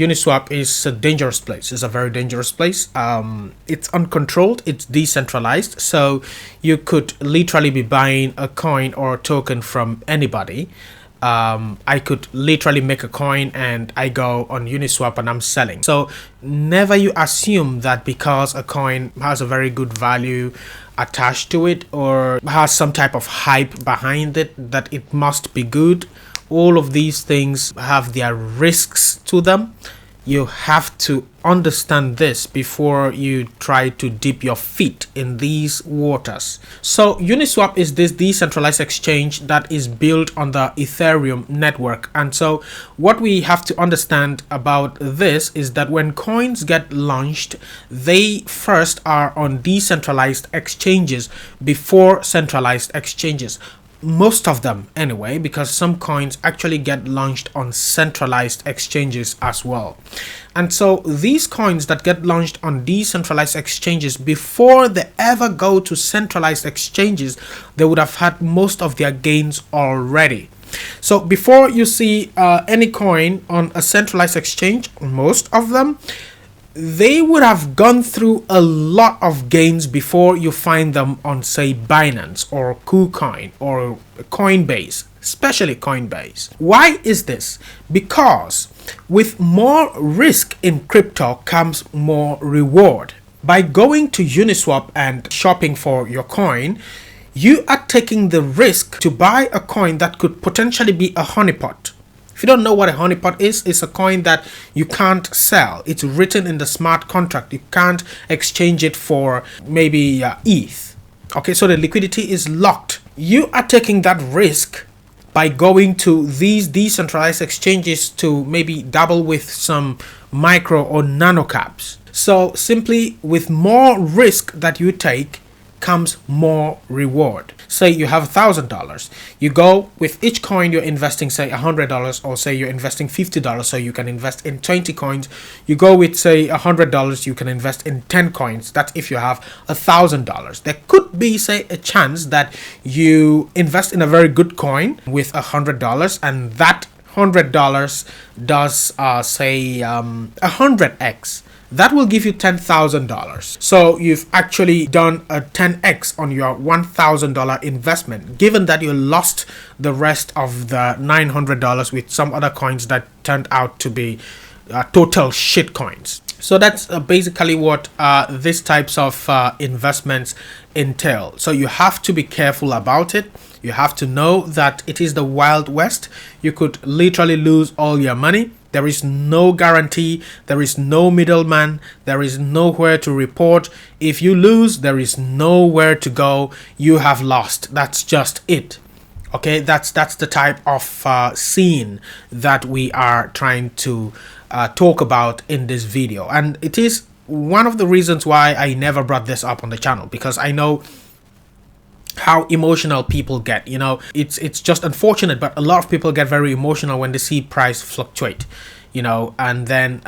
Uniswap is a dangerous place. It's a very dangerous place. It's uncontrolled. It's decentralized. So you could literally be buying a coin or a token from anybody. I could literally make a coin and I go on Uniswap and I'm selling. So never you assume that because a coin has a very good value attached to it or has some type of hype behind it that it must be good. All of these things have their risks to them. You have to understand this before you try to dip your feet in these waters. So Uniswap is this decentralized exchange that is built on the Ethereum network. And so what we have to understand about this is that when coins get launched, they first are on decentralized exchanges before centralized exchanges. Most of them anyway, because some coins actually get launched on centralized exchanges as well. And so these coins that get launched on decentralized exchanges, before they ever go to centralized exchanges, they would have had most of their gains already. So before you see any coin on a centralized exchange, most of them, they would have gone through a lot of gains before you find them on, say, Binance or KuCoin or Coinbase, especially Coinbase. Why is this? Because with more risk in crypto comes more reward. By going to Uniswap and shopping for your coin, you are taking the risk to buy a coin that could potentially be a honeypot. If you don't know what a honeypot is, it's a coin that you can't sell. It's written in the smart contract. You can't exchange it for maybe ETH. Okay, so the liquidity is locked. You are taking that risk by going to these decentralized exchanges to maybe dabble with some micro or nano caps. So simply with more risk that you take comes more reward. Say you have $1,000, you go with each coin you're investing, say $100, or say you're investing $50, so you can invest in 20 coins. You go with say $100, you can invest in 10 coins. That's if you have $1,000. There could be, say, a chance that you invest in a very good coin with $100, and that $100 does say 100x. That will give you $10,000. So you've actually done a 10x on your $1,000 investment, given that you lost the rest of the $900 with some other coins that turned out to be total shit coins. So that's basically what these types of investments entail. So you have to be careful about it. You have to know that it is the Wild West. You could literally lose all your money. There is no guarantee. There is no middleman. There is nowhere to report. If you lose, there is nowhere to go. You have lost. That's just it. Okay, that's the type of scene that we are trying to talk about in this video. And it is one of the reasons why I never brought this up on the channel, because I know how emotional people get. You know, it's just unfortunate, but a lot of people get very emotional when they see price fluctuate, you know, and then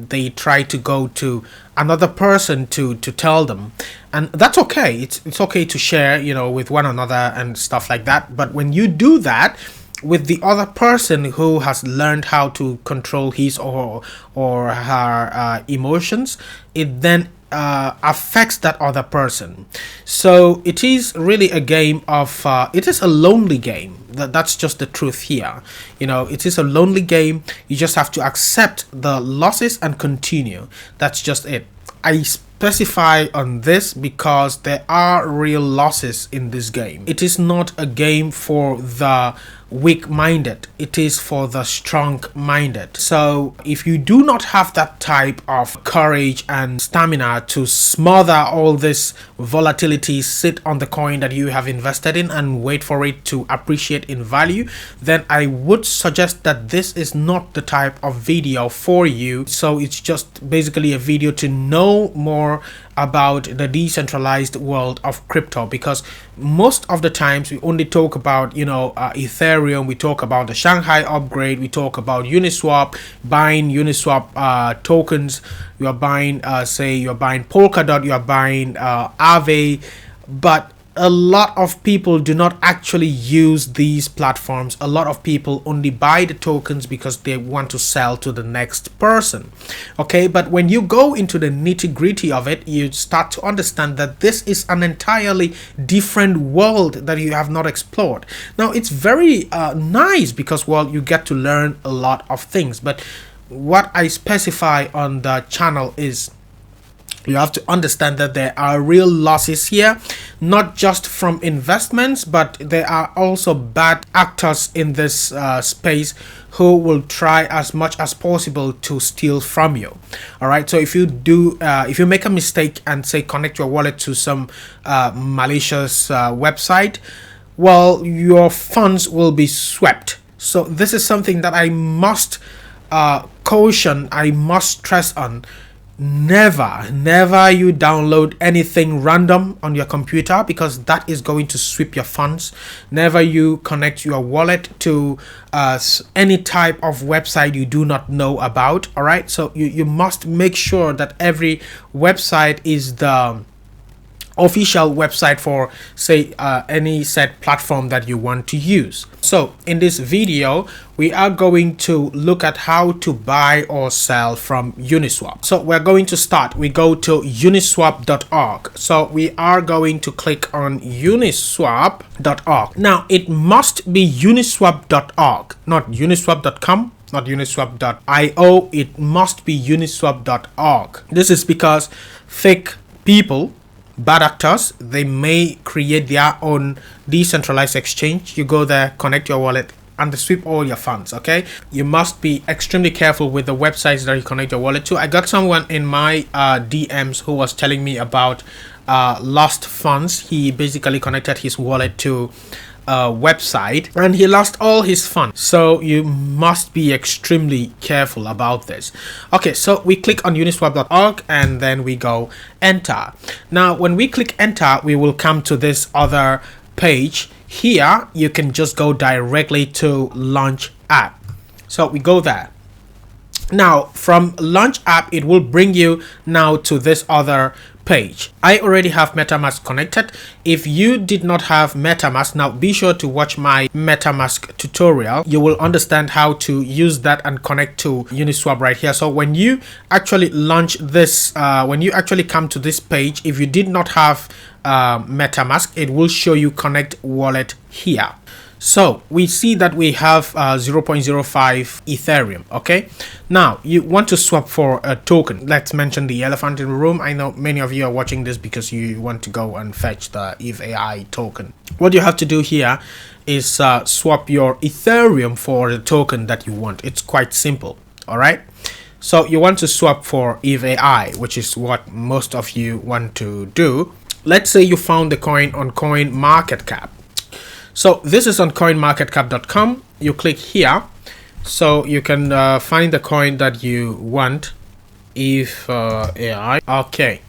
they try to go to another person to tell them, and that's okay. It's okay to share, you know, with one another and stuff like that. But when you do that with the other person who has learned how to control his or her emotions, it then affects that other person. So it is really a game of it is a lonely game. That's just the truth here. You know, it is a lonely game. You just have to accept the losses and continue. That's just it. I specify on this because there are real losses in this game. It is not a game for the weak-minded. It is for the strong-minded. So if you do not have that type of courage and stamina to smother all this volatility, sit on the coin that you have invested in and wait for it to appreciate in value, then I would suggest that this is not the type of video for you. So it's just basically a video to know more about the decentralized world of crypto, because most of the times we only talk about, you know, Ethereum, we talk about the Shanghai upgrade, we talk about Uniswap, buying Uniswap tokens, you are buying say you're buying Polkadot, you are buying Aave, but a lot of people do not actually use these platforms. A lot of people only buy the tokens because they want to sell to the next person. Okay, but when you go into the nitty-gritty of it, you start to understand that this is an entirely different world that you have not explored. Now, it's very nice because, well, you get to learn a lot of things. But what I specify on the channel is you have to understand that there are real losses here, not just from investments, but there are also bad actors in this space who will try as much as possible to steal from you. All right, so if you make a mistake and say connect your wallet to some malicious website, well, your funds will be swept. So this is something that I must caution, I must stress on. Never you download anything random on your computer, because that is going to sweep your funds. Never you connect your wallet to any type of website you do not know about. All right, so you must make sure that every website is the official website for, say, any set platform that you want to use. So in this video, we are going to look at how to buy or sell from Uniswap. So we're going to start. We go to uniswap.org. So we are going to click on uniswap.org. Now it must be uniswap.org, not uniswap.com, not uniswap.io. It must be uniswap.org. This is because fake people, bad actors, they may create their own decentralized exchange. You go there, connect your wallet, and they sweep all your funds. Okay, you must be extremely careful with the websites that you connect your wallet to. I got someone in my DMs who was telling me about lost funds. He basically connected his wallet to website and he lost all his funds. So you must be extremely careful about this. Okay, so we click on uniswap.org and then we go enter. Now when we click enter, we will come to this other page. Here you can just go directly to launch app. So we go there. Now from launch app, it will bring you now to this other page. I already have MetaMask connected. If you did not have MetaMask, now be sure to watch my MetaMask tutorial. You will understand how to use that and connect to Uniswap right here. So when you actually launch this, when you actually come to this page, if you did not have MetaMask, it will show you connect wallet here. So we see that we have 0.05 Ethereum. Okay, now you want to swap for a token. Let's mention the elephant in the room. I know many of you are watching this because you want to go and fetch the eveai token. What you have to do here is swap your Ethereum for the token that you want. It's quite simple. All right, so you want to swap for eveai, which is what most of you want to do. Let's say you found the coin on CoinMarketCap. So this is on coinmarketcap.com. You click here, so you can find the coin that you want. eveai. Okay,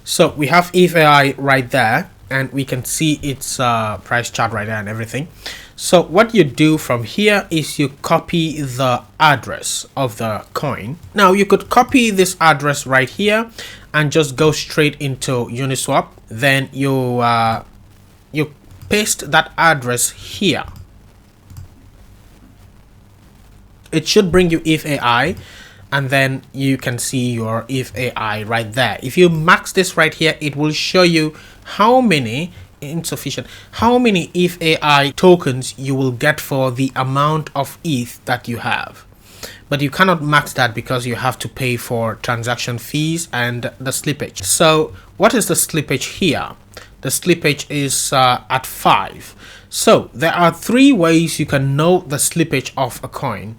so we have eveai right there, and we can see its price chart right there and everything. So what you do from here is you copy the address of the coin. Now you could copy this address right here and just go straight into Uniswap. Then you paste that address here. It should bring you eveai, and then you can see your eveai right there. If you max this right here, it will show you how many eveai tokens you will get for the amount of ETH that you have. But you cannot max that because you have to pay for transaction fees and the slippage. So what is the slippage here? The slippage is at 5. So there are 3 ways you can know the slippage of a coin.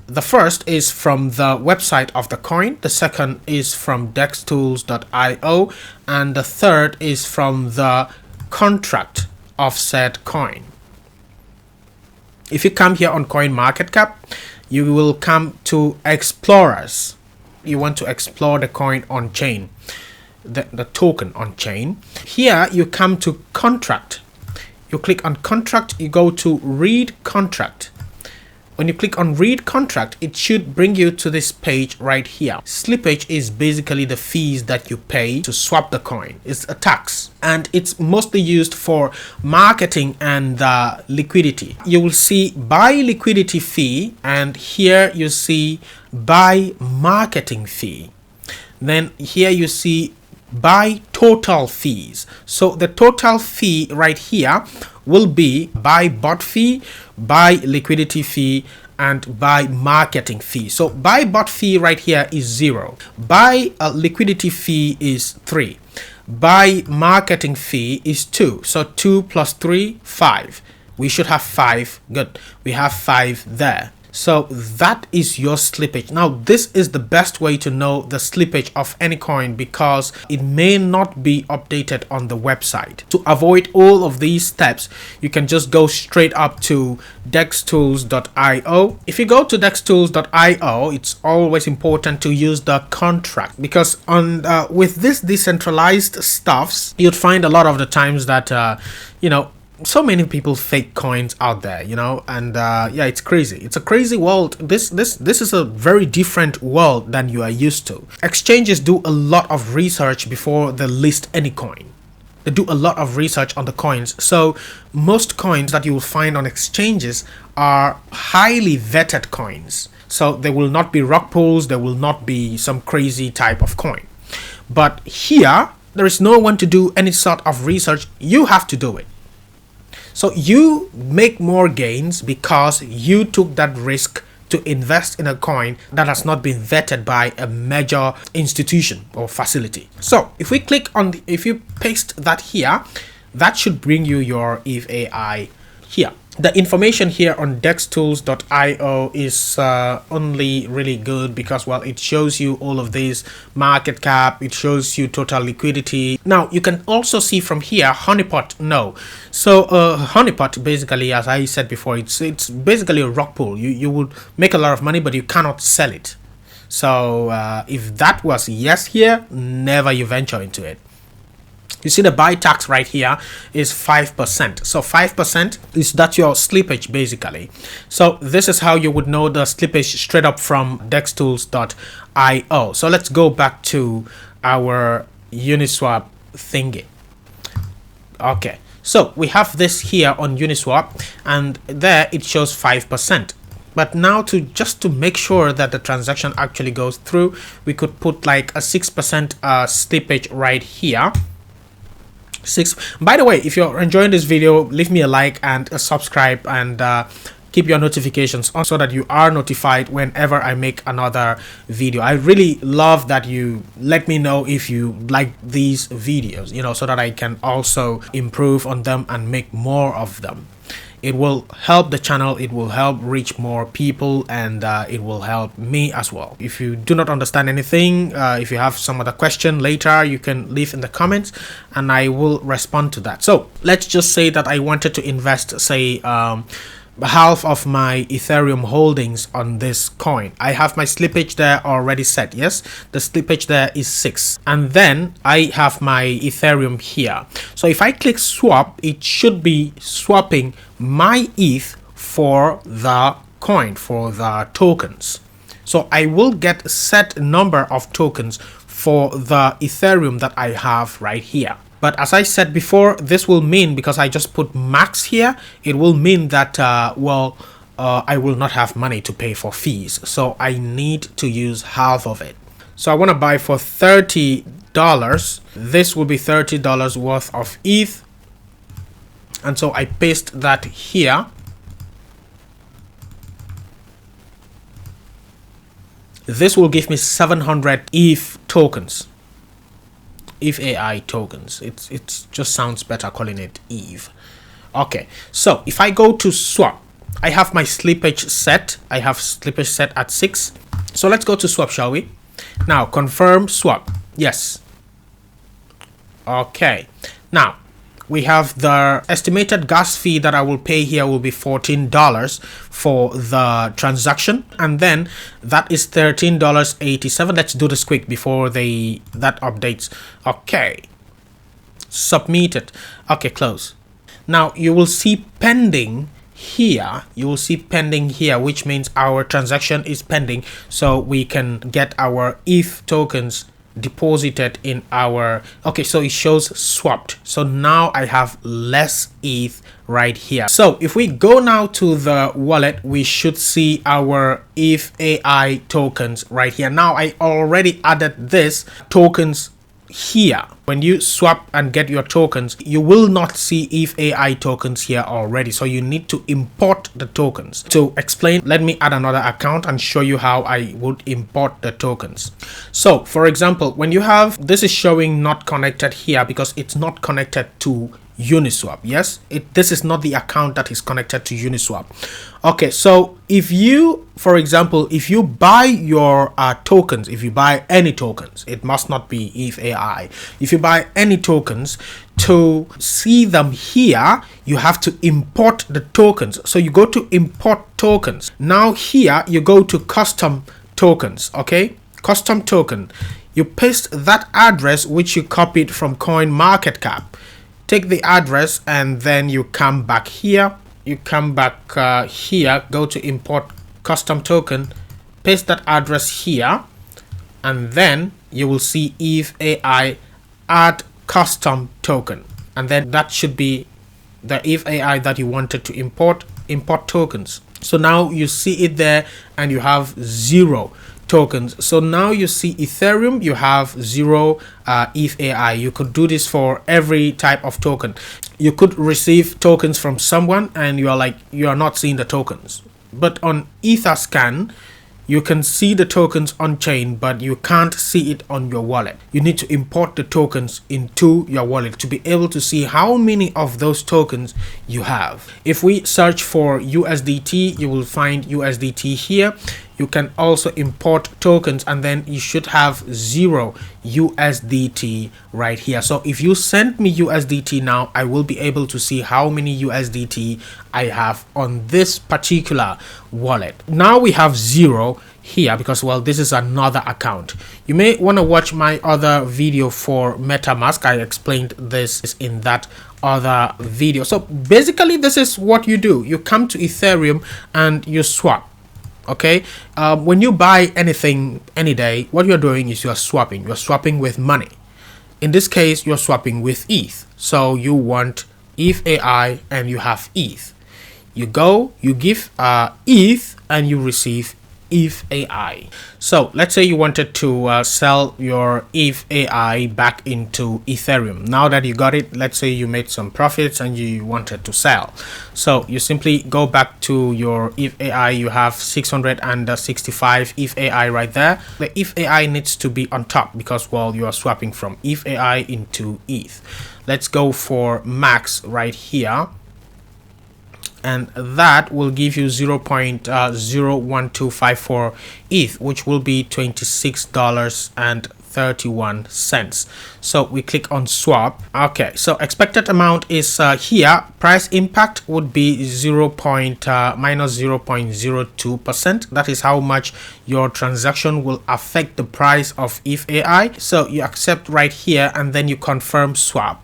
The first is from the website of the coin. The second is from dextools.io. And the third is from the contract of said coin. If you come here on CoinMarketCap, you will come to Explorers. You want to explore the coin on chain. The token on chain. Here you come to contract. You click on contract, you go to read contract. When you click on read contract, it should bring you to this page right here. Slippage is basically the fees that you pay to swap the coin. It's a tax, and it's mostly used for marketing and liquidity. You will see buy liquidity fee, and here you see buy marketing fee. Then here you see buy total fees. So the total fee right here will be buy bot fee, buy liquidity fee, and buy marketing fee. So buy bot fee right here is 0. Buy liquidity fee is 3. Buy marketing fee is 2. So 2 plus 3, 5. We should have 5. Good. We have 5 there. So that is your slippage. Now, this is the best way to know the slippage of any coin because it may not be updated on the website. To avoid all of these steps, you can just go straight up to dextools.io. If you go to dextools.io, it's always important to use the contract because on with this decentralized stuffs, you'd find a lot of the times that so many people fake coins out there, and yeah, it's crazy. It's a crazy world. This is a very different world than you are used to. Exchanges do a lot of research before they list any coin. They do a lot of research on the coins. So most coins that you will find on exchanges are highly vetted coins. So they will not be rug pulls. There will not be some crazy type of coin. But here, there is no one to do any sort of research. You have to do it. So you make more gains because you took that risk to invest in a coin that has not been vetted by a major institution or facility. So if we click on, if you paste that here, that should bring you your eveai here. The information here on dextools.io is only really good because, well, it shows you all of these market cap, it shows you total liquidity. Now, you can also see from here, honeypot, no. So, honeypot, basically, as I said before, it's basically a rock pool. You would make a lot of money, but you cannot sell it. So, if that was yes here, never you venture into it. You see the buy tax right here is 5%. So 5% is that your slippage basically. So this is how you would know the slippage straight up from dextools.io. So let's go back to our Uniswap thingy. Okay, so we have this here on Uniswap and there it shows 5%. But now just to make sure that the transaction actually goes through, we could put like a 6% slippage right here. 6. By the way, if you're enjoying this video, leave me a like and a subscribe and keep your notifications on so that you are notified whenever I make another video. I really love that you let me know if you like these videos, so that I can also improve on them and make more of them. It will help the channel, it will help reach more people, and it will help me as well. If you do not understand anything, if you have some other question later, you can leave in the comments and I will respond to that. So let's just say that I wanted to invest, say, half of my Ethereum holdings on this coin. I have my slippage there already set. Yes, the slippage there is 6, and then I have my Ethereum here. So if I click swap, it should be swapping my ETH for the coin, for the tokens. So I will get a set number of tokens for the Ethereum that I have right here. But as I said before, this will mean, because I just put max here, it will mean that, I will not have money to pay for fees. So I need to use half of it. So I want to buy for $30. This will be $30 worth of ETH. And so I paste that here. This will give me 700 ETH tokens. eveai tokens. It just sounds better calling it EVE. Okay, so if I go to swap, I have my slippage set. I have slippage set at 6. So let's go to swap, shall we? Now confirm swap. Yes. Okay. Now we have the estimated gas fee that I will pay here will be $14 for the transaction, and then that is $13.87. Let's do this quick before that updates. Okay, submit it. Okay, close. Now you will see pending here, you will see pending here, which means our transaction is pending, so we can get our ETH tokens deposited in our, okay, so it shows swapped. So now I have less ETH right here. So if we go now to the wallet, we should see our eveai tokens right here. Now I already added this tokens here. When you swap and get your tokens, you will not see eveai tokens here already, so you need to import the tokens. To explain, let me add another account and show you how I would import the tokens. So for example, when you have, this is showing not connected here because it's not connected to Uniswap. Yes, this is not the account that is connected to Uniswap. Okay, so if you, for example, if you buy your tokens, if you buy any tokens, it must not be eveai. If you buy any tokens, to see them here, you have to import the tokens. So you go to import tokens. Now here you go to custom tokens. Okay, custom token. You paste that address which you copied from CoinMarketCap. Take the address and then you come back here. You come back here, go to import custom token, paste that address here, and then you will see eveai add custom token, and then that should be the eveai that you wanted to import tokens. So now you see it there and you have 0 tokens. So now you see Ethereum, you have 0 eveai. You could do this for every type of token. You could receive tokens from someone and you are not seeing the tokens. But on Etherscan, you can see the tokens on chain, but you can't see it on your wallet. You need to import the tokens into your wallet to be able to see how many of those tokens you have. If we search for USDT, you will find USDT here. You can also import tokens and then you should have 0 USDT right here. So if you send me USDT now, I will be able to see how many USDT I have on this particular wallet. Now we have 0 here because, well, this is another account. You may want to watch my other video for MetaMask. I explained this in that other video. So basically this is what you do. You come to Ethereum and you swap. Okay, when you buy anything any day, what you're doing is you're swapping with money. In this case, you're swapping with ETH. So you want eveai and you have ETH. You go, you give ETH and you receive eveai. So let's say you wanted to sell your eveai back into Ethereum. Now that you got it, let's say you made some profits and you wanted to sell. So you simply go back to your eveai. You have 665 eveai right there. The eveai needs to be on top because, well, you are swapping from eveai into ETH. Let's go for max right here. And that will give you 0.01254 ETH, which will be $26.31. So we click on swap. Okay, so expected amount is here. Price impact would be minus 0.02%. That is how much your transaction will affect the price of eveai. So you accept right here and then you confirm swap.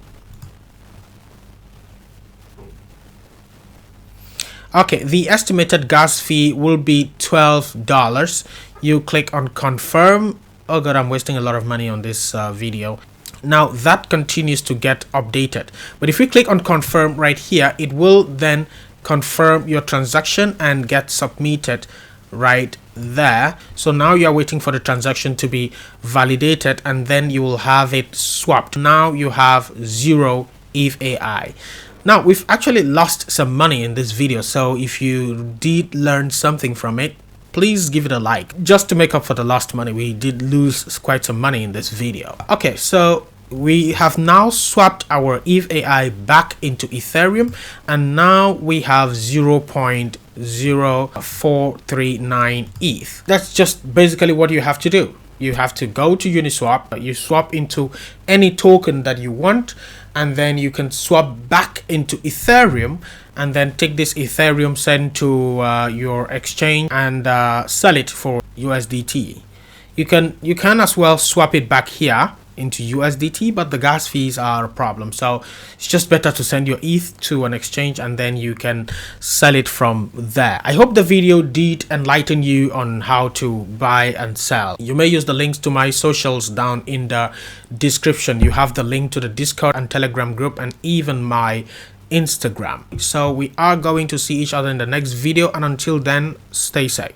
Okay, the estimated gas fee will be $12. You click on confirm. Oh god, I'm wasting a lot of money on this video. Now that continues to get updated. But if we click on confirm right here, it will then confirm your transaction and get submitted right there. So now you're waiting for the transaction to be validated and then you will have it swapped. Now you have 0 eveai. Now, we've actually lost some money in this video, so if you did learn something from it, please give it a like. Just to make up for the lost money, we did lose quite some money in this video. Okay, so we have now swapped our eveai back into Ethereum, and now we have 0.0439 ETH. That's just basically what you have to do. You have to go to Uniswap, you swap into any token that you want, and then you can swap back into Ethereum and then take this Ethereum, send to your exchange and sell it for USDT. You can as well swap it back here into USDT, but the gas fees are a problem. So it's just better to send your ETH to an exchange and then you can sell it from there. I hope the video did enlighten you on how to buy and sell. You may use the links to my socials down in the description. You have the link to the Discord and Telegram group and even my Instagram. So we are going to see each other in the next video, and until then, stay safe.